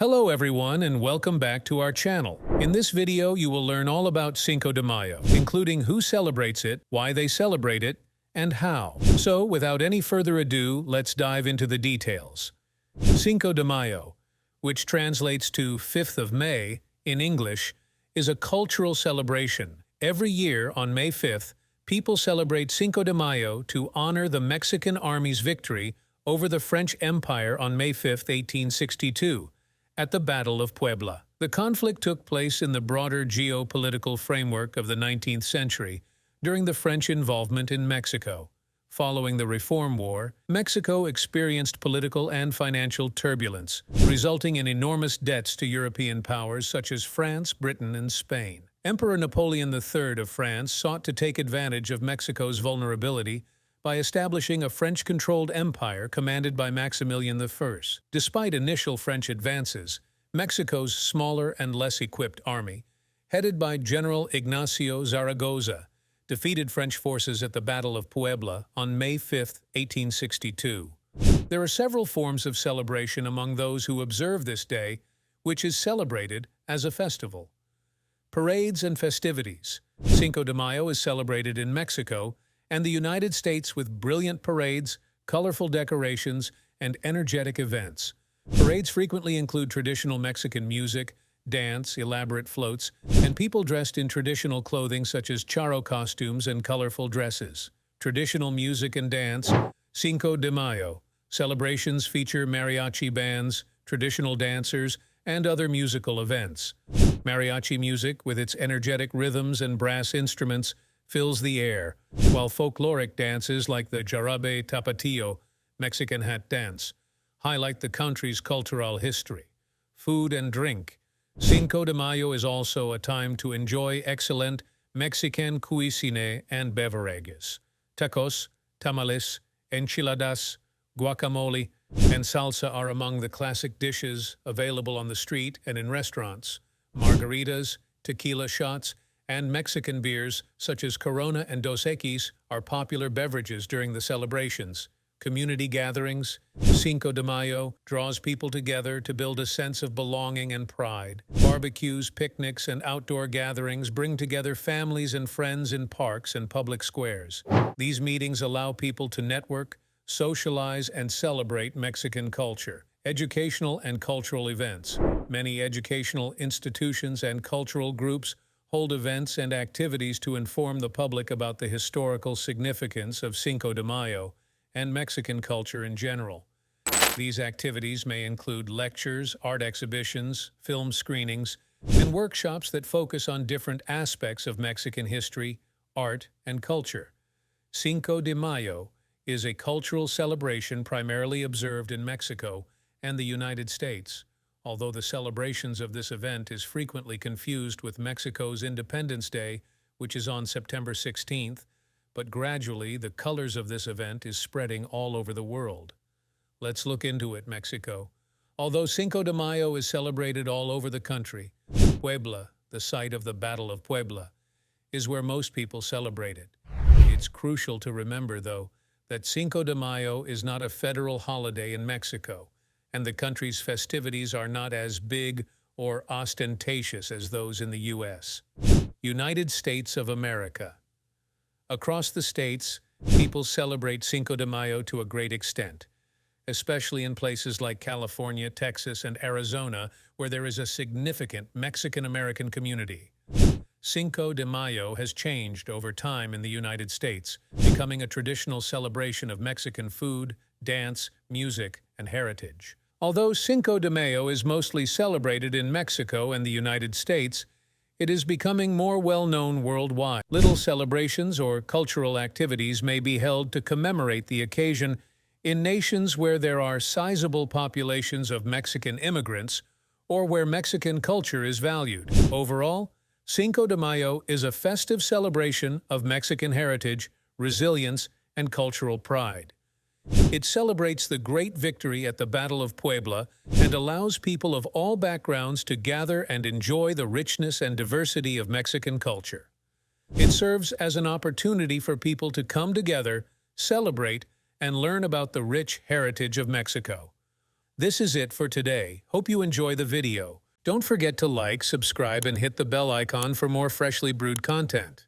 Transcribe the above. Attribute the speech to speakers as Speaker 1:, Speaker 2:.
Speaker 1: Hello everyone and welcome back to our channel. In this video you will learn all about Cinco de Mayo, including who celebrates it, why they celebrate it, and how. So without any further ado, let's dive into the details. Cinco de Mayo, which translates to 5th of May in English, is a cultural celebration. Every year on May 5th, people celebrate Cinco de Mayo to honor the Mexican Army's victory over the French Empire on May 5, 1862, at the Battle of Puebla. The conflict took place in the broader geopolitical framework of the 19th century during the French involvement in Mexico. Following the Reform War, Mexico experienced political and financial turbulence, resulting in enormous debts to European powers such as France, Britain, and Spain. Emperor Napoleon III of France sought to take advantage of Mexico's vulnerability by establishing a French-controlled empire commanded by Maximilian I. Despite initial French advances, Mexico's smaller and less equipped army, headed by General Ignacio Zaragoza, defeated French forces at the Battle of Puebla on May 5, 1862. There are several forms of celebration among those who observe this day, which is celebrated as a festival. Parades and festivities. Cinco de Mayo is celebrated in Mexico and the United States with brilliant parades, colorful decorations, and energetic events. Parades frequently include traditional Mexican music, dance, elaborate floats, and people dressed in traditional clothing such as charro costumes and colorful dresses. Traditional music and dance. Cinco de Mayo. Celebrations feature mariachi bands, traditional dancers, and other musical events. Mariachi music, with its energetic rhythms and brass instruments, fills the air, while folkloric dances like the Jarabe Tapatio, Mexican hat dance, highlight the country's cultural history. Food and drink. Cinco de Mayo is also a time to enjoy excellent Mexican cuisine and beverages. Tacos, tamales, enchiladas, guacamole, and salsa are among the classic dishes available on the street and in restaurants. Margaritas, tequila shots, and Mexican beers such as Corona and Dos Equis are popular beverages during the celebrations. Community gatherings. Cinco de Mayo draws people together to build a sense of belonging and pride. Barbecues, picnics, and outdoor gatherings bring together families and friends in parks and public squares. These meetings allow people to network, socialize, and celebrate Mexican culture. Educational and cultural events. Many educational institutions and cultural groups hold events and activities to inform the public about the historical significance of Cinco de Mayo and Mexican culture in general. These activities may include lectures, art exhibitions, film screenings, and workshops that focus on different aspects of Mexican history, art, and culture. Cinco de Mayo is a cultural celebration primarily observed in Mexico and the United States, although the celebrations of this event is frequently confused with Mexico's Independence Day, which is on September 16th, but gradually the colors of this event is spreading all over the world. Let's look into it, Mexico. Although Cinco de Mayo is celebrated all over the country, Puebla, the site of the Battle of Puebla, is where most people celebrate it. It's crucial to remember, though, that Cinco de Mayo is not a federal holiday in Mexico, and the country's festivities are not as big or ostentatious as those in the U.S. United States of America. Across the states, people celebrate Cinco de Mayo to a great extent, especially in places like California, Texas, and Arizona, where there is a significant Mexican-American community. Cinco de Mayo has changed over time in the United States, becoming a traditional celebration of Mexican food, dance, music, and heritage. Although Cinco de Mayo is mostly celebrated in Mexico and the United States, it is becoming more well-known worldwide. Little celebrations or cultural activities may be held to commemorate the occasion in nations where there are sizable populations of Mexican immigrants or where Mexican culture is valued. Overall, Cinco de Mayo is a festive celebration of Mexican heritage, resilience, and cultural pride. It celebrates the great victory at the Battle of Puebla and allows people of all backgrounds to gather and enjoy the richness and diversity of Mexican culture. It serves as an opportunity for people to come together, celebrate, and learn about the rich heritage of Mexico. This is it for today. Hope you enjoy the video. Don't forget to like, subscribe, and hit the bell icon for more freshly brewed content.